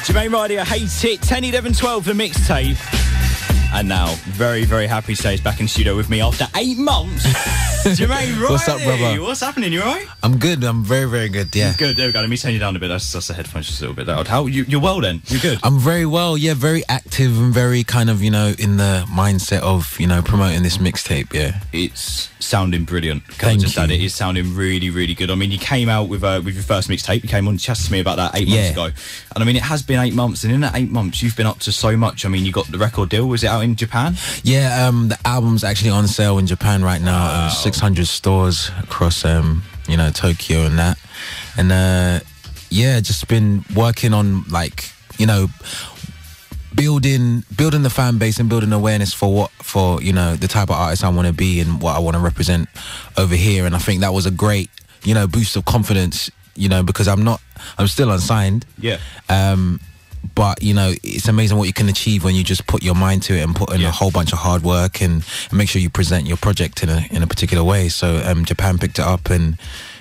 Jermaine Riley, I Hate It, 10, 11, 12, the mixtape. And now, very, very happy to say he's back in the studio with me after 8 months. Jermaine Riley. What's up, brother? What's happening? You alright? I'm good. I'm very, very good. Yeah. Good. There we go. Let me turn you down a bit. That's the headphones just a little bit loud. How you're well then? You're good. I'm very well. Yeah, very active and very kind of, in the mindset of, promoting this mixtape. Yeah. It's sounding brilliant. Thank you. It is sounding really, really good. I mean, you came out with your first mixtape. You came on and chatted to me about that 8 months ago. And I mean, it has been 8 months. And in that 8 months, you've been up to so much. I mean, you got the record deal. Was it out in Japan? Yeah, the album's actually on sale in Japan right now. Wow. 600 stores across, Tokyo and that. And, just been working on, building the fan base and building awareness for the type of artist I want to be and what I want to represent over here. And I think that was a great, boost of confidence, because I'm still unsigned. Yeah. But it's amazing what you can achieve when you just put your mind to it and put in a whole bunch of hard work and make sure you present your project in a particular way. So Japan picked it up and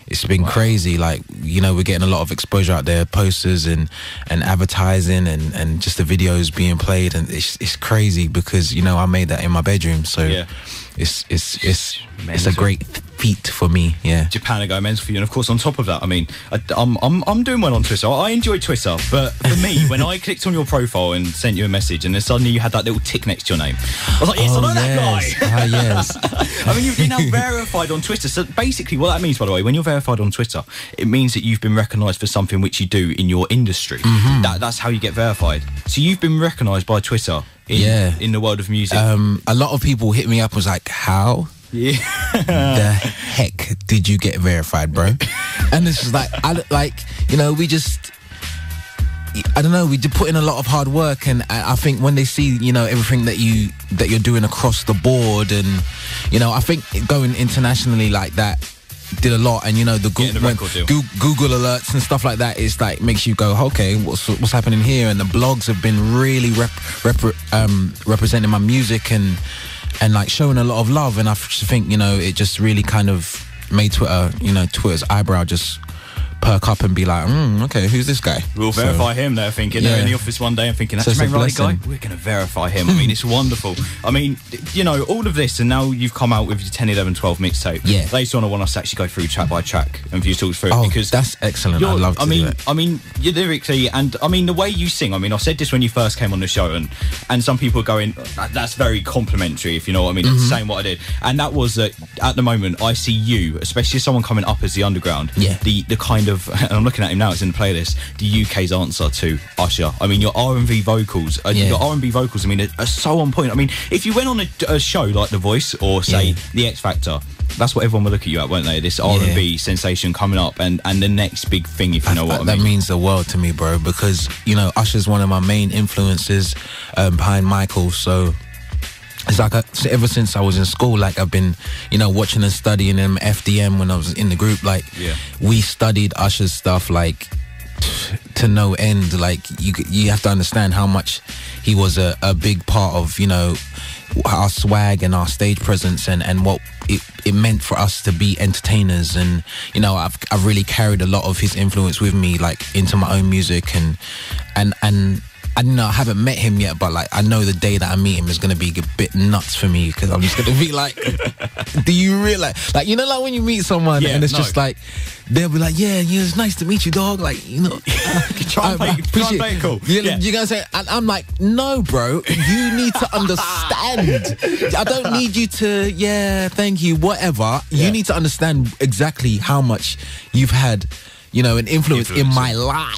it's been crazy. We're getting a lot of exposure out there, posters and advertising and just the videos being played, and it's crazy because I made that in my bedroom. So it's a great feat for me. Yeah. Japan are going mental for you, and of course on top of that, I mean, I'm doing well on Twitter. I enjoy Twitter, but for me, when I clicked on your profile and sent you a message, and then suddenly you had that little tick next to your name, I was like, yes, I know that guy. Yes. I mean, you're now verified on Twitter. So basically, what that means, by the way, when you're verified on Twitter, it means that you've been recognised for something which you do in your industry. Mm-hmm. That's how you get verified. So you've been recognised by Twitter in the world of music. A lot of people hit me up and was like, how the heck did you get verified, bro? And it's just we just, I don't know, we did put in a lot of hard work, and I think when they see everything that you're doing across the board, and I think going internationally like that did a lot. And the Google alerts and stuff like that is makes you go, okay, what's happening here? And the blogs have been really representing my music and showing a lot of love. And I just think it just really kind of made Twitter, Twitter's eyebrow just perk up and be like, okay, who's this guy? We'll verify him. They're thinking, they're in the office one day and thinking, that's Jermaine Riley guy, we're going to verify him. I mean, it's wonderful. I mean, all of this, and now you've come out with your 10, 11, 12 mixtape. Yeah. Later on, I want us to actually go through track by track and for you to talk through it, because that's excellent. I love to do it. I mean, you're lyrically, and I mean, the way you sing, I mean, I said this when you first came on the show, and some people are going, that's very complimentary, if you know what I mean. It's saying what I did. And that was, at the moment, I see you, especially someone coming up as the underground, the kind of, and I'm looking at him now, it's in the playlist, the UK's answer to Usher. I mean, your R&B vocals, your R&B vocals, I mean, are so on point. I mean, if you went on a show like The Voice or, say, The X Factor, that's what everyone would look at you at, won't they? This R&B sensation coming up and the next big thing, if you know what I mean. That means the world to me, bro, because, Usher's one of my main influences behind Michael, so it's ever since I was in school, I've been, watching and studying him, FDM, when I was in the group, we studied Usher's stuff, to no end. You have to understand how much he was a big part of, our swag and our stage presence and what it meant for us to be entertainers. And, I've really carried a lot of his influence with me, into my own music and I don't know, I haven't met him yet, but I know the day that I meet him is going to be a bit nuts for me, because I'm just going to be do you realize, when you meet someone and it's just they'll be it's nice to meet you, dog, try and play it cool. You're going to say, and I'm like, no, bro, you need to understand. I don't need you to, thank you, whatever. You need to understand exactly how much you've had an influence in my life.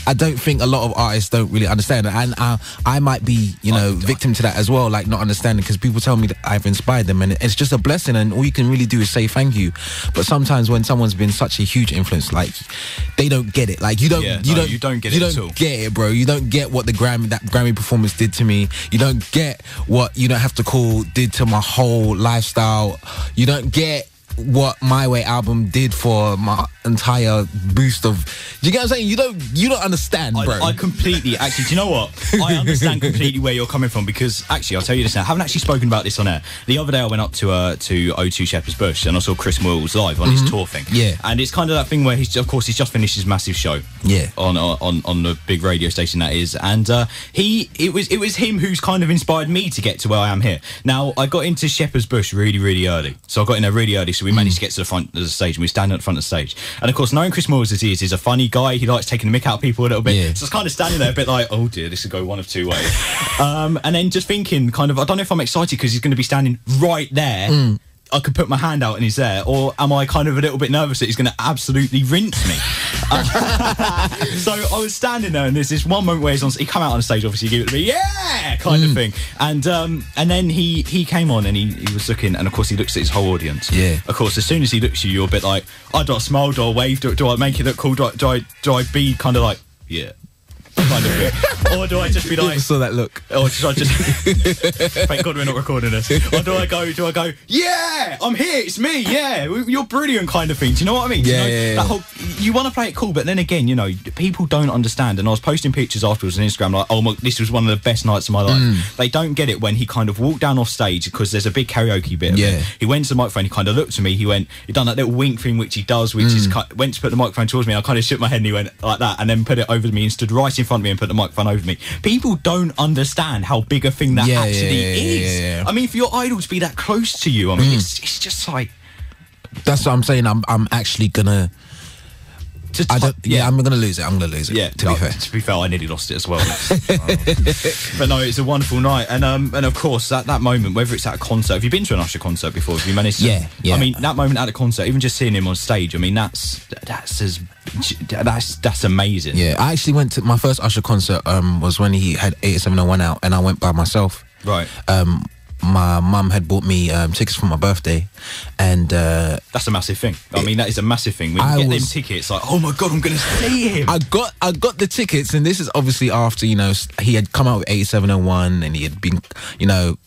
I don't think a lot of artists don't really understand it, and I might be victim to that as well, not understanding, because people tell me that I've inspired them, and it's just a blessing, and all you can really do is say thank you. But sometimes when someone's been such a huge influence, they don't get it. You don't get it at all. Get it, bro. You don't get what that Grammy performance did to me. You don't get what You Don't Have to Call did to my whole lifestyle. You don't get what My Way album did for entire boost of. Do you get what I'm saying? You don't understand, bro. I completely. Actually, do you know what? I understand completely where you're coming from, because actually, I'll tell you this now. I haven't actually spoken about this on air. The other day, I went up to O2 Shepherd's Bush and I saw Chris Moyles live on his tour thing. Yeah. And it's kind of that thing where he's just finished his massive show. Yeah. On the big radio station that is, and it was him who's kind of inspired me to get to where I am here. Now, I got into Shepherd's Bush really, really early. So I got in there really early, so we managed to get to the front of the stage, and we were standing at the front of the stage. And of course, knowing Chris Moyles as he is, he's a funny guy. He likes taking the mick out of people a little bit. Yeah. So I was kind of standing there a bit like, oh dear, this could go one of two ways. And then just thinking, kind of, I don't know if I'm excited because he's going to be standing right there. I could put my hand out and he's there, or am I kind of a little bit nervous that he's going to absolutely rinse me? So I was standing there, and there's this one moment where he come out on the stage, obviously give it to me, yeah, kind of thing, and then he came on and he was looking, and of course he looks at his whole audience. Yeah. Of course, as soon as he looks at you, you're a bit like, oh, do I smile? Do I wave? Do I make it look cool? Do I be kind of like, yeah? Kind of thing. Or do I just be like, saw that look? Or should I just thank God we're not recording this? Or do I go, yeah, I'm here, it's me, yeah, you're brilliant, kind of thing. Do you know what I mean? Yeah, That whole, you want to play it cool, but then again, you know, people don't understand. And I was posting pictures afterwards on Instagram like, oh my, this was one of the best nights of my life. They don't get it when he kind of walked down off stage, because there's a big karaoke bit of it. He went to the microphone, he kind of looked at me, he done that little wink thing which he does, which is went to put the microphone towards me, and I kind of shook my head and he went like that, and then put it over me and stood right in front of me and put the microphone over me. People don't understand how big a thing that actually is. Yeah. I mean, for your idol to be that close to you, I mean, it's just like. That's what I'm saying. I'm actually gonna. I'm gonna lose it. I'm gonna lose it. Yeah. To be fair, I nearly lost it as well. But no, it's a wonderful night, and of course that moment, whether it's at a concert. Have you been to an Usher concert before? Have you managed to? Yeah. I mean, that moment at a concert, even just seeing him on stage. I mean, that's amazing. Yeah, I actually went to my first Usher concert. Was when he had 8701 out, and I went by myself. Right. My mum had bought me tickets for my birthday, and that's a massive thing. I mean, that is a massive thing. When you get them tickets, like, oh my God, I'm going to see him. I got the tickets, and this is obviously after, you know, he had come out with 8701, and he had been, you know,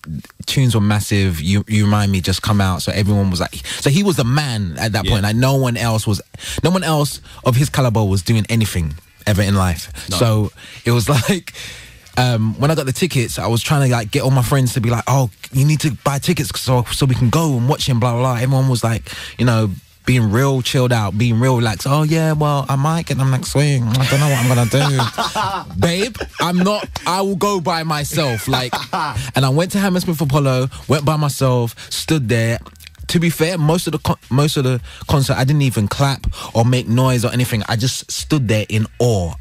tunes were massive. You Remind Me just come out, so everyone was like, so he was the man at that point. Like no one else of his caliber was doing anything ever in life. No. So it was like. When I got the tickets, I was trying to like get all my friends to be like, oh, you need to buy tickets so we can go and watch him, blah, blah, blah. Everyone was like, you know, being real chilled out, being real relaxed. Oh, yeah, well, I might get them next week. I don't know what I'm going to do. Babe, I will go by myself. Like, and I went to Hammersmith Apollo, went by myself, stood there. To be fair, most of the concert, I didn't even clap or make noise or anything. I just stood there in awe.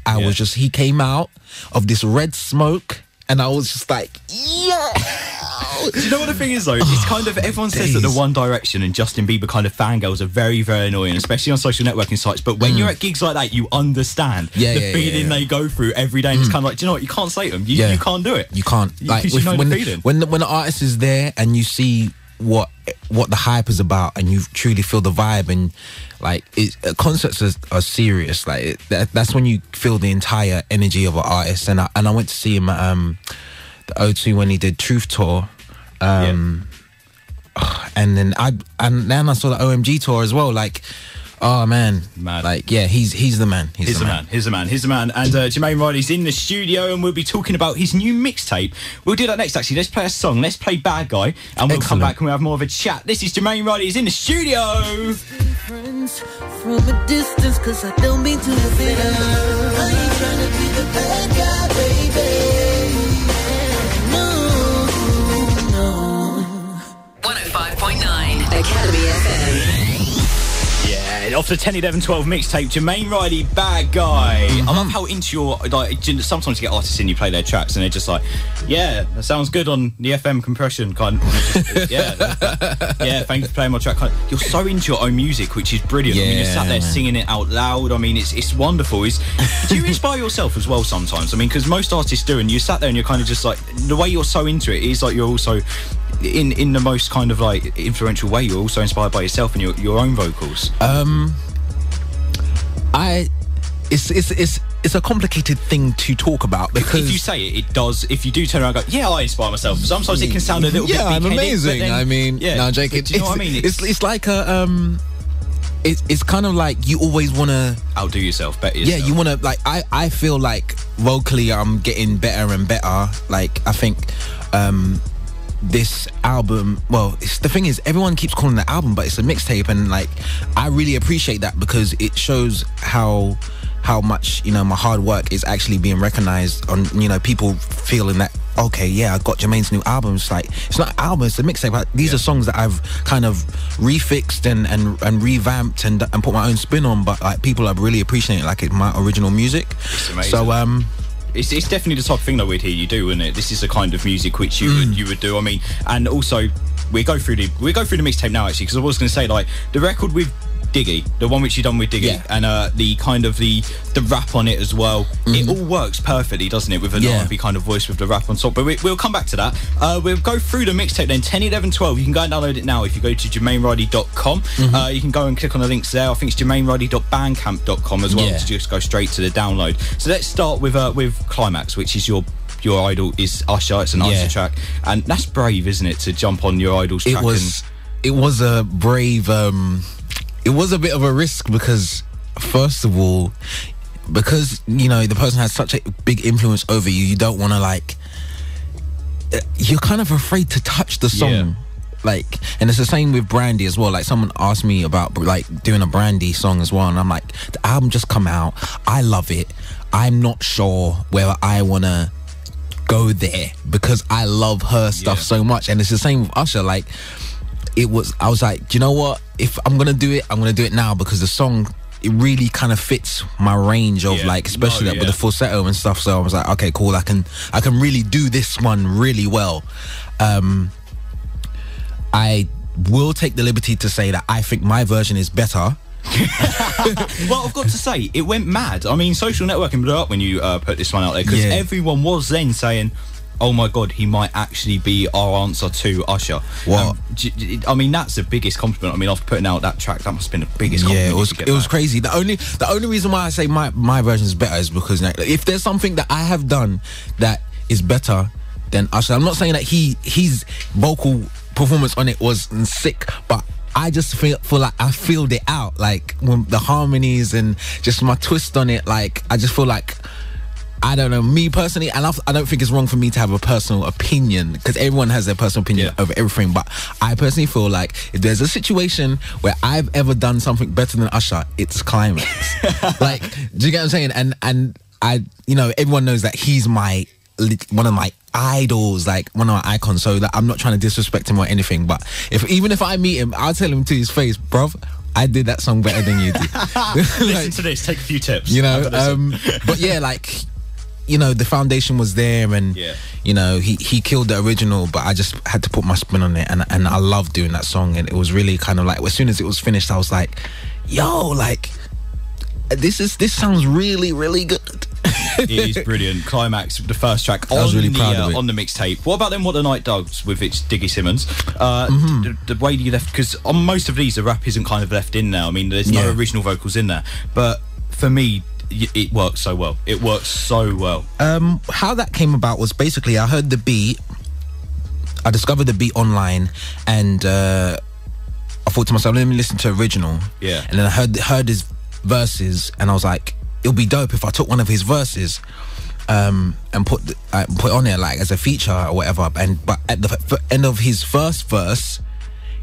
He came out of this red smoke, and I was just like, yeah. Do you know what the thing is though? It's kind of, everyone says that the One Direction and Justin Bieber kind of fangirls are very, very annoying, especially on social networking sites. But when you're at gigs like that, you understand the feeling they go through every day. And it's kind of like, do you know what? You can't say to them. You can't do it. You can't. Like, you know the feeling. When the artist is there and you see what the hype is about, and you truly feel the vibe, and like concerts are serious. Like that's when you feel the entire energy of an artist. And I went to see him at the O2 when he did Truth Tour, and then I saw the OMG tour as well. Like, oh man, mad. Like, yeah, he's the man. He's the man. And Jermaine Riley's in the studio, and we'll be talking about his new mixtape. We'll do that next, actually. Let's play a song. Let's play Bad Guy, and we'll come back and we'll have more of a chat. This is Jermaine Riley. He's in the studio. Friends from a distance, 'cause I don't mean to offend. I ain't trying to be the bad guy, baby. No. 105.9 Academy FM. Yeah, off the 10, 11, 12 mixtape, Jermaine Riley, Bad Guy. I love how into your, like, sometimes you get artists in, you play their tracks, and they're just like, yeah, that sounds good on the FM compression, kind of. Yeah, thank you for playing my track. You're so into your own music, which is brilliant. I mean, you're sat there singing it out loud. I mean, it's wonderful. Do you inspire yourself as well sometimes? I mean, because most artists do, and you sat there and you're kind of just like, the way you're so into it is like you're also... In the most kind of like influential way, you're also inspired by yourself and your own vocals. It's a complicated thing to talk about, because if you say it does. If you do turn around and go, yeah, I inspire myself. Sometimes it can sound a little bit. Yeah, I'm amazing. Then, I mean, no, Jake. Do you know what I mean? It's like a it's kind of like you always want to outdo yourself, better yourself. Yeah, you want to, like, I feel like vocally I'm getting better and better. Like, I think this album, well, the thing is, everyone keeps calling it an album, but it's a mixtape, and like, I really appreciate that because it shows how much, you know, my hard work is actually being recognized on, you know, people feeling that, okay, yeah, I got Jermaine's new album. It's like, it's not an album, it's a mixtape. Like, these are songs that I've kind of refixed and revamped and put my own spin on, but like, people are really appreciating it like it's my original music. It's amazing. So it's definitely the type of thing that we'd hear you do, isn't it? This is the kind of music which you would do. I mean, and also we go through the mixtape now, actually, because I was going to say, like, the record with Diggy, the one which you done with Diggy, and the kind of the rap on it as well, it all works perfectly, doesn't it, with an R&B kind of voice with the rap on top. But we'll come back to that. We'll go through the mixtape then, 10, 11, 12. You can go and download it now if you go to JermaineRiley.com. You can go and click on the links there. I think it's JermaineRiley.bandcamp.com as well, to just go straight to the download. So let's start with Climax, which is your idol is Usher. It's an Usher track, and that's brave, isn't it, to jump on your idol's track? It was a brave. It was a bit of a risk because, first of all, because, you know, the person has such a big influence over you, you don't want to, like, you're kind of afraid to touch the song. Like, and it's the same with Brandy as well. Like, someone asked me about, like, doing a Brandy song as well, and I'm like, the album just come out, I love it, I'm not sure whether I want to go there because I love her stuff so much. And it's the same with Usher. Like, I was like, do you know what? If I'm gonna do it, I'm gonna do it now because the song, it really kind of fits my range of like, especially with the falsetto and stuff. So I was like, okay, cool. I can really do this one really well. I will take the liberty to say that I think my version is better. Well, I've got to say, it went mad. I mean, social networking blew up when you put this one out there because everyone was then saying, oh my god, he might actually be our answer to Usher. What? I mean, that's the biggest compliment. I mean, after putting out that track, that must have been the biggest compliment. Yeah, it was crazy. The only reason why I say my version is better is because, like, if there's something that I have done that is better than Usher, I'm not saying that his vocal performance on it was sick, but I just feel like I filled it out, like, when the harmonies and just my twist on it. Like, I just feel like, I don't know, me personally, and I don't think it's wrong for me to have a personal opinion because everyone has their personal opinion over everything, but I personally feel like if there's a situation where I've ever done something better than Usher, it's Climax. Like, do you get what I'm saying? And I, you know, everyone knows that he's one of my idols, like one of my icons, so that I'm not trying to disrespect him or anything, but even if I meet him, I'll tell him to his face, bruv, I did that song better than you did. Listen to this, take a few tips, you know. But yeah, like, you know, the foundation was there, and you know, he killed the original, but I just had to put my spin on it, and I love doing that song, and it was really kind of like, as soon as it was finished, I was like, yo, like, this sounds really, really good. It is brilliant. Climax, the first track on the mixtape. What about then What the Night Does with its Diggy Simmons? The way you left, because on most of these the rap isn't kind of left in there. I mean, there's no original vocals in there, but for me, it works so well. It works so well. How that came about was basically I heard the beat, I discovered the beat online, and I thought to myself, let me listen to original. And then I heard his verses, and I was like, it'll be dope if I took one of his verses and put on there, like, as a feature or whatever. But at the end of his first verse,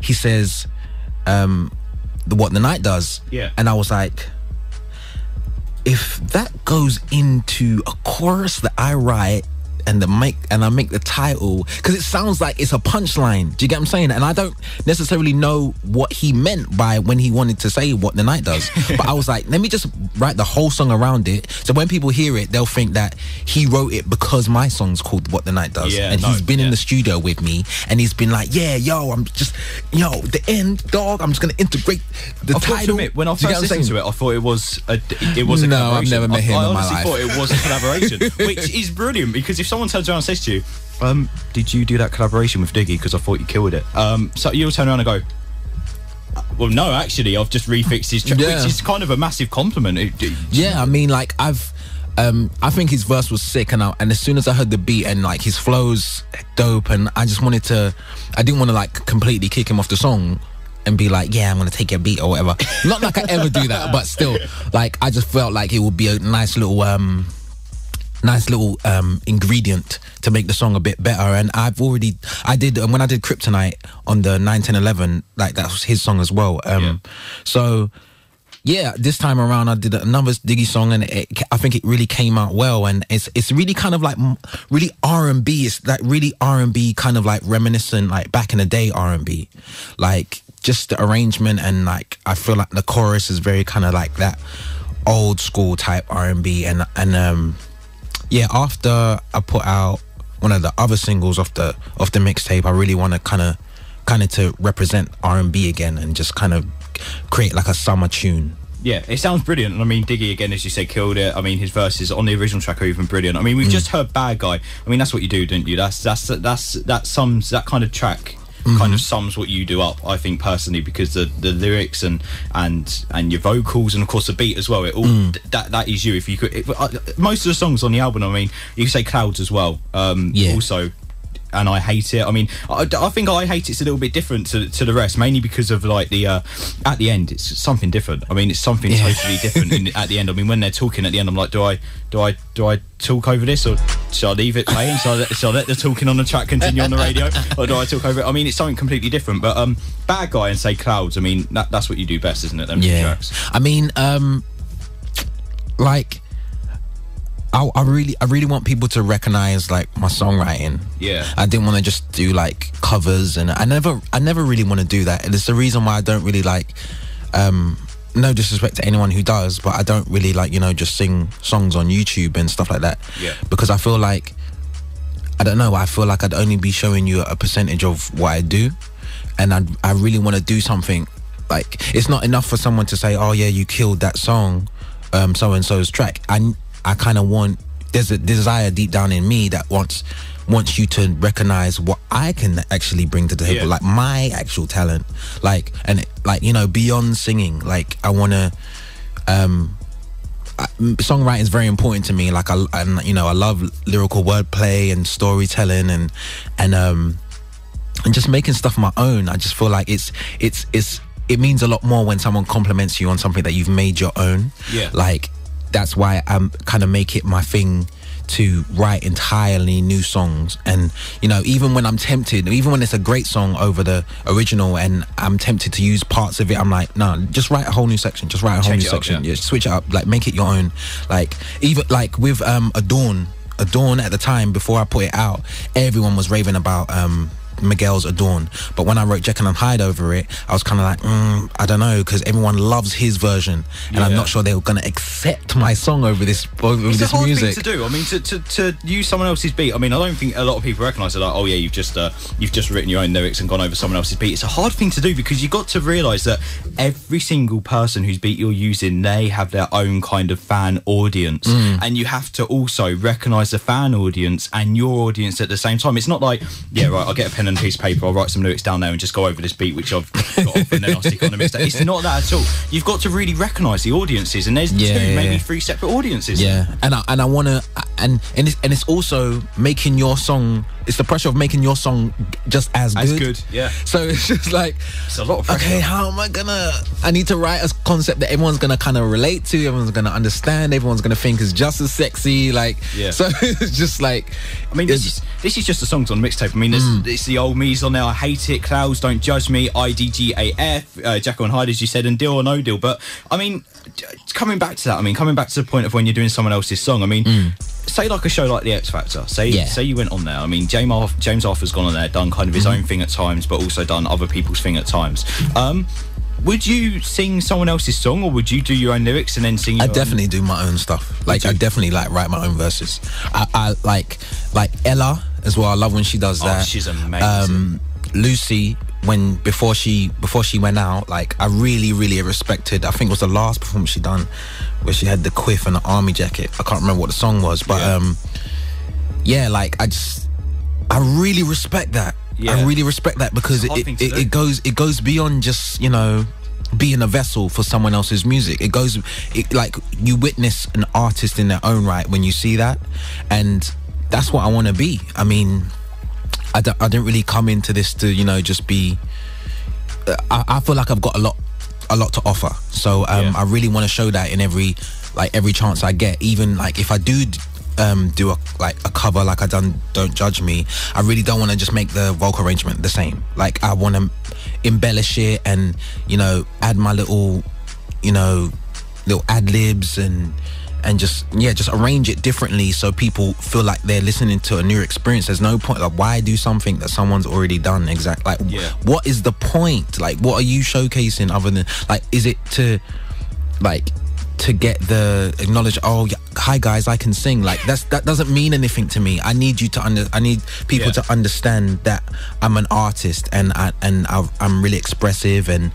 he says, "What the Night Does." And I was like, if that goes into a chorus that I write and I make the title, because it sounds like it's a punchline. Do you get what I'm saying? And I don't necessarily know what he meant by when he wanted to say What the Night Does. But I was like, let me just write the whole song around it, so when people hear it, they'll think that he wrote it because my song's called What the Night Does. He's been in the studio with me, and he's been like, the end, dog, I'm just gonna integrate the title. Admit, when I first listened to it, I thought it was a collaboration. No, I've never met him in my life. I honestly thought it was a collaboration, which is brilliant, because if someone turns around and says to you, did you do that collaboration with Diggy, because I thought you killed it, so you'll turn around and go, well, no, actually, I've just refixed his track, which is kind of a massive compliment. I mean, like, I think his verse was sick, and as soon as I heard the beat and, like, his flow's dope, and I didn't want to, like, completely kick him off the song, and be like, yeah, I'm gonna take your beat or whatever. Not like I ever do that, but still, like I just felt like it would be a nice little ingredient to make the song a bit better. And I did when I did Kryptonite on the 9, 10, 11, like that was his song as well. So yeah, this time around I did another Diggy song, and I think it really came out well. And it's really kind of like really R&B. It's like really R&B, kind of like reminiscent, like back in the day R&B, like just the arrangement, and like I feel like the chorus is very kind of like that old school type R&B. And yeah, after I put out one of the other singles off the mixtape, I really want to kind of to represent R&B again and just kind of create like a summer tune. Yeah, it sounds brilliant. I mean, Diggy, again, as you said, killed it. I mean, his verses on the original track are even brilliant. I mean, we've just heard Bad Guy. I mean, that's what you do, don't you? That sums that kind of track. Kind of sums what you do up, I think, personally, because the lyrics and your vocals, and of course the beat as well, it all that is you. If you could, most of the songs on the album, I mean, you say Clouds as well, also, and I Hate It. I mean, I think I Hate It's a little bit different to the rest, mainly because of like the at the end it's something different. I mean, it's something totally different at the end. I mean, when they're talking at the end, I'm like, do I talk over this, or shall I leave it playing? Shall I let the talking on the track continue on the radio, or do I talk over it? I mean, it's something completely different. But Bad Guy and say Clouds, I mean, that's what you do best, isn't it? Them two tracks. I mean, like I really want people to recognize like my songwriting. Yeah, I didn't want to just do like covers, and I never really want to do that. And it's the reason why I don't really like no disrespect to anyone who does, but I don't really like, you know, just sing songs on YouTube and stuff like that. Yeah, because I feel like, I don't know, I feel like I'd only be showing you a percentage of what I do, and I really want to do something. Like, it's not enough for someone to say, oh yeah, you killed that song, so and so's track. I kind of want, there's a desire deep down in me that wants you to recognize what I can actually bring to the table, like my actual talent, like, and like, you know, beyond singing, like I want to songwriting is very important to me. Like I love lyrical wordplay and storytelling and just making stuff my own. I just feel like it means a lot more when someone compliments you on something that you've made your own. Yeah, like that's why I'm kind of make it my thing to write entirely new songs. And you know, even when I'm tempted, even when it's a great song over the original and I'm tempted to use parts of it, I'm like, no, just write a whole new section, yeah, switch it up, like make it your own. Like even like with Adorn at the time, before I put it out, everyone was raving about Miguel's Adorn, but when I wrote Jekyll and Hyde over it, I was kind of like, I don't know, because everyone loves his version, and I'm not sure they were going to accept my song over this music. It's a hard thing to do. I mean, to use someone else's beat. I mean, I don't think a lot of people recognise it. Like, oh yeah, you've just written your own lyrics and gone over someone else's beat. It's a hard thing to do, because you've got to realise that every single person whose beat you're using, they have their own kind of fan audience, and you have to also recognise the fan audience and your audience at the same time. It's not like, yeah, right, I'll get a pen and piece of paper, I'll write some lyrics down there and just go over this beat which I've got off, and then I'll stick on a mistake. It's not that at all. You've got to really recognise the audiences, and there's maybe 3 separate audiences. Yeah, and I want to, and it's also making your song. It's the pressure of making your song just as good. Yeah. So it's just like, it's a lot of pressure. Okay, how am I need to write a concept that everyone's gonna kind of relate to, everyone's gonna understand, everyone's gonna think is just as sexy. Like, so it's just like, I mean, this is just the songs on the mixtape. I mean, it's the old me's on there. I Hate It, Clouds, Don't Judge Me, IDGAF, Jekyll and Hyde, as you said, and Deal or No Deal. But I mean, coming back to the point of when you're doing someone else's song, I mean, say like a show like the X Factor, say you went on there. I mean, James Arthur's gone on there, done kind of his own thing at times, but also done other people's thing at times. Would you sing someone else's song, or would you do your own lyrics and then sing your I definitely do my own stuff. Like, I definitely like write my own verses. I like Ella as well. I love when she does that. She's amazing. Lucy, before she went out, like I really respected. I think it was the last performance she done where she had the quiff and the army jacket. I can't remember what the song was, but like I really respect that. I really respect that, because it goes beyond just, you know, being a vessel for someone else's music. It like you witness an artist in their own right when you see that, and that's what I want to be. I mean, I didn't really come into this to, you know, just be I feel like I've got a lot to offer. So I really want to show that in every chance I get. Even like if I do a cover like I done Don't Judge Me, I really don't want to just make the vocal arrangement the same. Like I want to embellish it and, you know, add my little, you know, little ad-libs and just arrange it differently so people feel like they're listening to a new experience. There's no point, like, why do something that someone's already done? Exactly. Like, what is the point? Like, what are you showcasing other than, like, is it to get the acknowledge, oh yeah, hi guys, I can sing? Like that doesn't mean anything to me. I need you to I need people to understand that I'm an artist and I'm really expressive and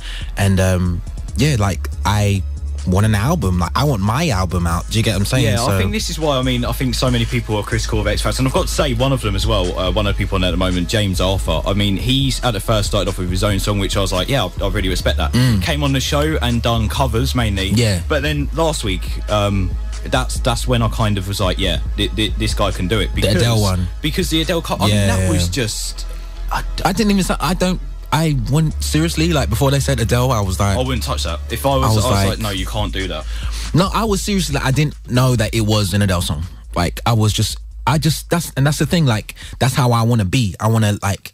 like I want an album. Like I want my album out. Do you get what I'm saying? Yeah, I think this is why, I mean, I think so many people are critical of X Factor, and I've got to say one of them as well, one of the people on there at the moment, James Arthur. I mean, he's at the first started off with his own song, which I was like, yeah, I really respect that. Came on the show and done covers mainly. Yeah. But then last week, that's when I kind of was like, yeah, this guy can do it. Because, the Adele one. Because the Adele cover, I mean, that was just... I didn't even say... I went seriously, like before they said Adele, I was like, I wouldn't touch that. If I was like, no, you can't do that. No, I was seriously like, I didn't know that it was an Adele song. Like that's the thing. Like that's how I want to be. I want to like.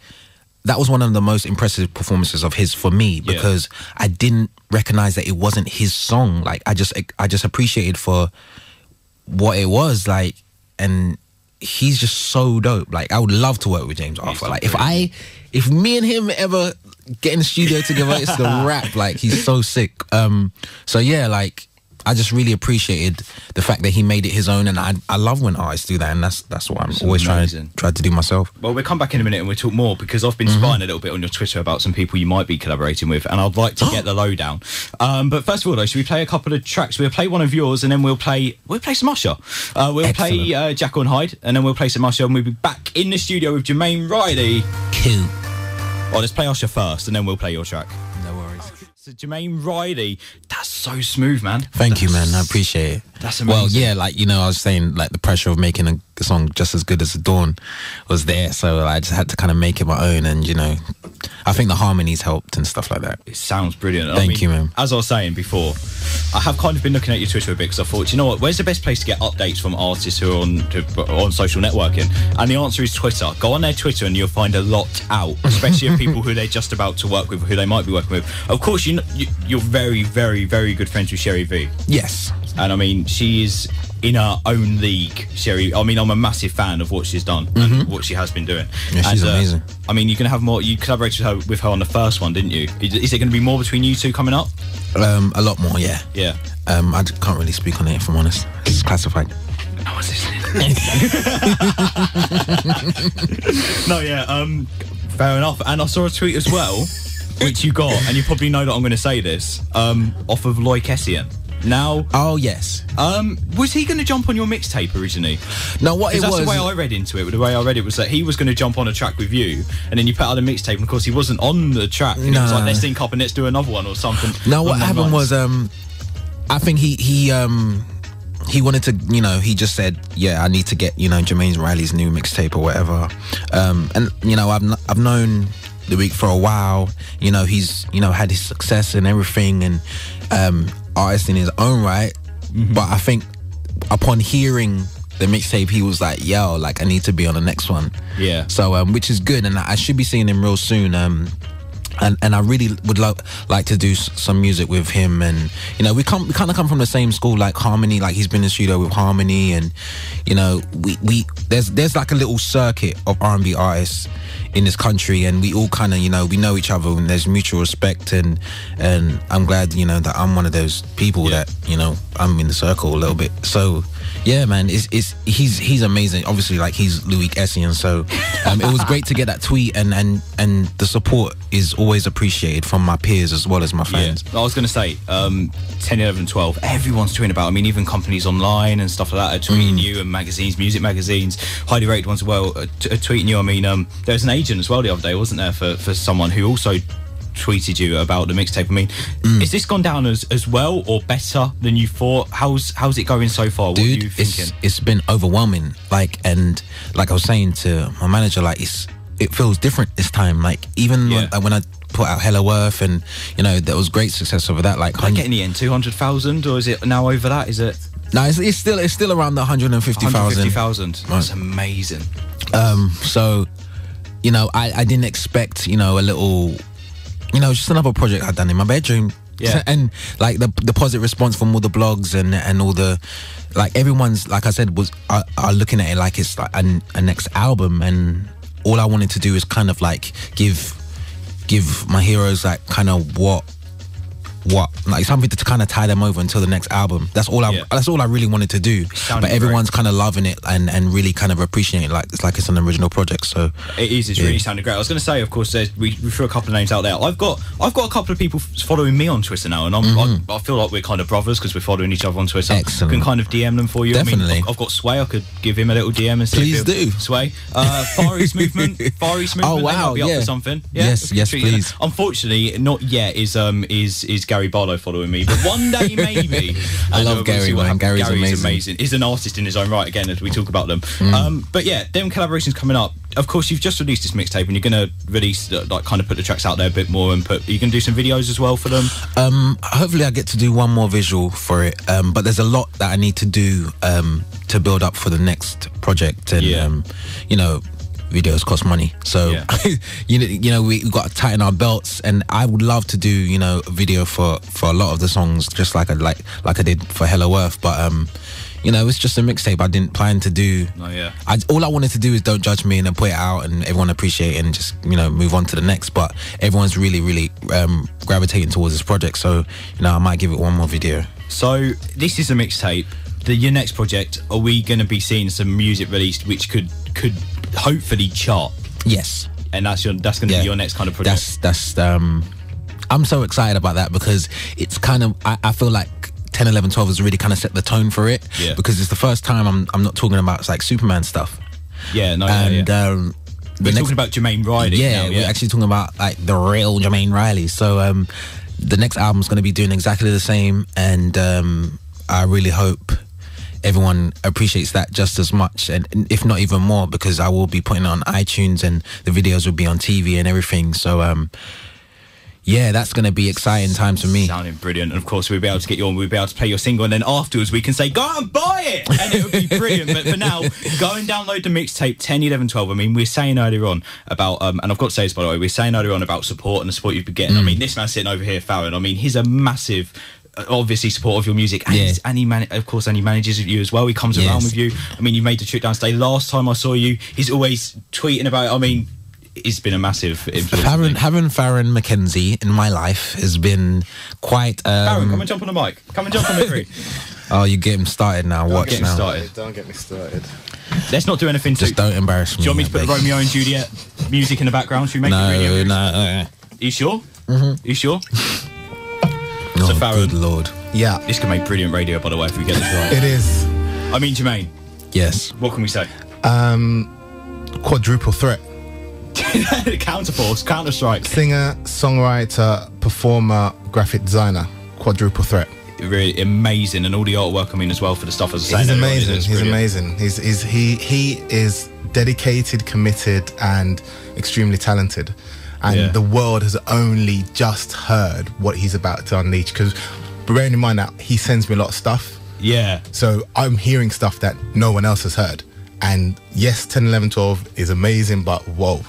That was one of the most impressive performances of his for me because I didn't recognize that it wasn't his song. Like I just appreciated for what it was like, and he's just so dope. Like I would love to work with James Arthur. Like if me and him ever get in the studio together, it's the rap. Like he's so sick. So yeah, like I just really appreciated the fact that he made it his own, and I love when artists do that, and that's what I'm always trying to do myself. Well, we'll come back in a minute and we'll talk more because I've been spying a little bit on your Twitter about some people you might be collaborating with, and I'd like to get the lowdown. But first of all, though, should we play a couple of tracks? We'll play one of yours, and then we'll play some Usher. We'll play Jack on Hyde, and then we'll play some Usher, and we'll be back in the studio with Jermaine Riley. Cool. Oh, let's play Usher first, and then we'll play your track. No worries. So Jermaine Riley, that's so smooth, man. Thank you, man. I appreciate it. That's amazing. Well, yeah, like, you know, I was saying, like, the pressure of making a song just as good as The Dawn was there, so I just had to kind of make it my own, and, you know, I think the harmonies helped and stuff like that. It sounds brilliant. Thank you, man. As I was saying before, I have kind of been looking at your Twitter a bit because I thought, you know what, where's the best place to get updates from artists who are on social networking? And the answer is Twitter. Go on their Twitter and you'll find a lot out, especially of people who they're just about to work with, who they might be working with. Of course, you're very, very, very good friends with Sherry V. Yes. And I mean, she is in her own league, Sherry. I mean, I'm a massive fan of what she's done and what she has been doing. Yeah, she's amazing. I mean, you're going to have more. You collaborated with her on the first one, didn't you? Is there going to be more between you two coming up? A lot more, yeah. Yeah. I can't really speak on it, if I'm honest. It's classified. No one's listening. No, yeah. Fair enough. And I saw a tweet as well, which you got, and you probably know that I'm going to say this, off of Loy Kessian. Now, oh yes, was he going to jump on your mixtape originally? No, what it was. That's the way I read into it. The way I read it was that he was going to jump on a track with you, and then you put out a mixtape, and of course he wasn't on the track. And it was like, let's sync up and let's do another one or something. No, what happened was, I think he wanted to, you know, he just said, yeah, I need to get, you know, Jermaine Riley's new mixtape or whatever. And you know, I've known the week for a while. You know, he's, you know, had his success and everything, and artist in his own right. But I think upon hearing the mixtape, he was like, yo, like, I need to be on the next one. Yeah. So which is good, and I should be seeing him real soon. And I really would like to do some music with him. And, you know, we kind of come from the same school, like Harmony. Like, he's been in the studio with Harmony, and, you know, we there's like a little circuit of R&B artists in this country, and we all kind of, you know, we know each other, and there's mutual respect, and I'm glad, you know, that I'm one of those people that, you know, I'm in the circle a little bit. So yeah, man, he's amazing. Obviously, like, he's Louis Kessian, so it was great to get that tweet, and the support is always appreciated from my peers as well as my fans. Yeah. I was going to say, 10, 11, 12, everyone's tweeting about it. I mean, even companies online and stuff like that are tweeting you, and magazines, music magazines, highly rated ones as well, are tweeting you. I mean, there's an agent as well the other day, wasn't there, for someone who also tweeted you about the mixtape. I mean, has this gone down as well or better than you thought? How's it going so far? Dude, what are you thinking? It's been overwhelming. Like, and like I was saying to my manager, like, it feels different this time. Like, even when put out Hello Earth, and you know there was great success over that. Like, I get in the end 200,000, or is it now over that? Is it? No, it's still around the 150,000. 150,000. That's amazing. So, you know, I didn't expect, you know, a little, you know, just another project I'd done in my bedroom. Yeah. And like the positive response from all the blogs and all the, like, everyone's, like I said, are looking at it like it's like a next album, and all I wanted to do is kind of like give my heroes like kind of what like something to kind of tie them over until the next album. That's all I really wanted to do. But everyone's kind of loving it and really kind of appreciating it, like it's an original project. So it is. It's really sounded great. I was going to say, of course, we threw a couple of names out there. I've got a couple of people following me on Twitter now, and I feel like we're kind of brothers because we're following each other on Twitter. Excellent. I can kind of DM them for you. Definitely. I mean, I've got Sway. I could give him a little DM and see. Please do. Sway. Far East Movement. Oh wow! They might be up for something. Yeah? Yes, please. Unfortunately, not yet. Is Gary Barlow following me? But one day maybe. I love Gary, man. Gary's amazing. He's an artist in his own right, again, as we talk about them. But yeah, them collaborations coming up. Of course, you've just released this mixtape, and you're going to release, like, kind of put the tracks out there a bit more, and are you going to do some videos as well for them? Hopefully I get to do one more visual for it, but there's a lot that I need to do to build up for the next project, and you know, videos cost money, so you know we've got to tighten our belts, and I would love to do, you know, a video for a lot of the songs, just like I did for Hello Earth, but you know, it's just a mixtape. I didn't plan to do. All I wanted to do is Don't Judge Me, and then put it out and everyone appreciate it, and just, you know, move on to the next. But everyone's really gravitating towards this project, so, you know, I might give it one more video. So this is a mixtape. Your next project, are we going to be seeing some music released which could hopefully chart? Yes. And that's going to be your next kind of project. That's I'm so excited about that, because it's kind of, I feel like 10, 11, 12 has really kind of set the tone for it, because it's the first time I'm not talking about like Superman stuff. We're talking about Jermaine Riley. We're actually talking about like the real Jermaine Riley. So the next album's going to be doing exactly the same, and I really hope everyone appreciates that just as much, and if not even more, because I will be putting it on iTunes, and the videos will be on TV and everything. So yeah, that's going to be exciting times for me. Sounding brilliant. And of course, we'll be able to get you on, we'll be able to play your single, and then afterwards we can say, go out and buy it! And it'll be brilliant. But for now, go and download the mixtape 10, 11, 12. I mean, we were saying earlier on about, and I've got to say this, by the way, we were saying earlier on about support and the support you've been getting. I mean, this man sitting over here, Farron, I mean, he's a massive, obviously, support of your music, and, and he manages you as well. He comes around with you. I mean, you made the trip downstairs. Last time I saw you, he's always tweeting about it. I mean, it's been a massive influence. Having Farron McKenzie in my life has been quite... Farron, come and jump on the mic. Come and jump on the tree. Oh, you get him started now. Don't get me started. Let's not do anything. Just don't embarrass me. Do you want me to put the Romeo and Juliet music in the background? Should we make it really? No. Are you sure? You sure? Oh, so Farron, good Lord. Yeah. This can make brilliant radio, by the way, if we get this right. It is. I mean, Jermaine. Yes. What can we say? Quadruple threat. Counterforce, Counter-Strike. Singer, songwriter, performer, graphic designer. Quadruple threat. Really amazing, and all the artwork, I mean, as well, for the stuff as I was saying. He's amazing. He is dedicated, committed, and extremely talented. And the world has only just heard what he's about to unleash. Because bearing in mind that he sends me a lot of stuff. Yeah. So I'm hearing stuff that no one else has heard. And yes, 10, 11, 12 is amazing, but whoa.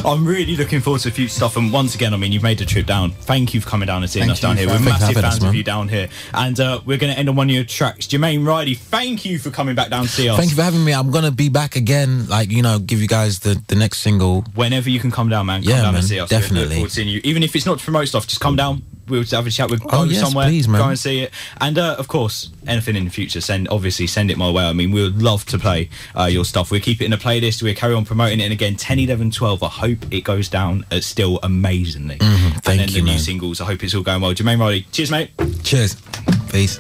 I'm really looking forward to future stuff, and once again, I mean, you've made the trip down. Thank you for coming down and seeing us down here. We're massive fans of you down here, and we're going to end on one of your tracks. Jermaine Riley, thank you for coming back down to see us. Thank you for having me. I'm going to be back again, like, you know, give you guys the next single whenever you can. Come down, man. Come down and see us. Definitely. We look forward to seeing you, even if it's not to promote stuff. Just come down. We'll have a chat with somewhere. Please, man. Go and see it. And of course, anything in the future, send it my way. I mean, we would love to play your stuff. We'll keep it in a playlist. We'll carry on promoting it. And again, 10, 11, 12. I hope it goes down still amazingly. Thank you, and then the new singles. I hope it's all going well. Jermaine Riley, cheers, mate. Cheers. Peace.